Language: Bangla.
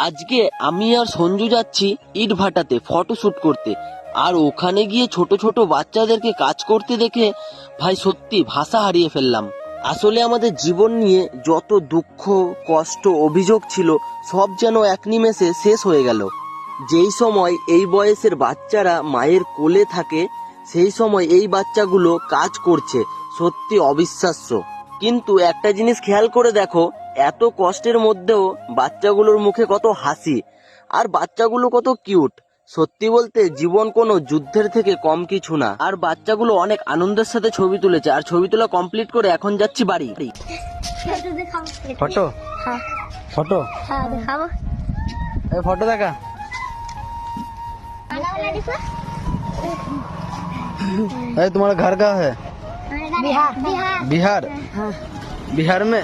আজকে আমি আর সঞ্জু যাচ্ছি ইট ভাটাতে ফটোশুট করতে। আর ওখানে গিয়ে ছোট ছোট বাচ্চাদেরকে কাজ করতে দেখে ভাই সত্যি ভাষা হারিয়ে ফেললাম। আসলে আমাদের জীবন নিয়ে যত দুঃখ, কষ্ট, অভিযোগ ছিল সব যেন এক নিমেষে শেষ হয়ে গেল। যেই সময় এই বয়সের বাচ্চারা মায়ের কোলে থাকে সেই সময় এই বাচ্চাগুলো কাজ করছে, সত্যি অবিশ্বাস্য। কিন্তু একটা জিনিস খেয়াল করে দেখো, এত কষ্টের মধ্যেও বাচ্চাগুলোর মুখে কত হাসি, আর বাচ্চাগুলো কত কিউট। সত্যি বলতে জীবন কোনো যুদ্ধের থেকে কম কিছু না। আর বাচ্চাগুলো অনেক আনন্দের সাথে ছবি তুলেছে, আর ছবি তোলা কমপ্লিট করে এখন যাচ্ছি বাড়ি। फोटो हाँ फोटो हाँ दिखाओ ए फोटो देखा खाना वाला देखो ए तुम्हारा घर कहाँ है? बिहार बिहार बिहार हाँ बिहार में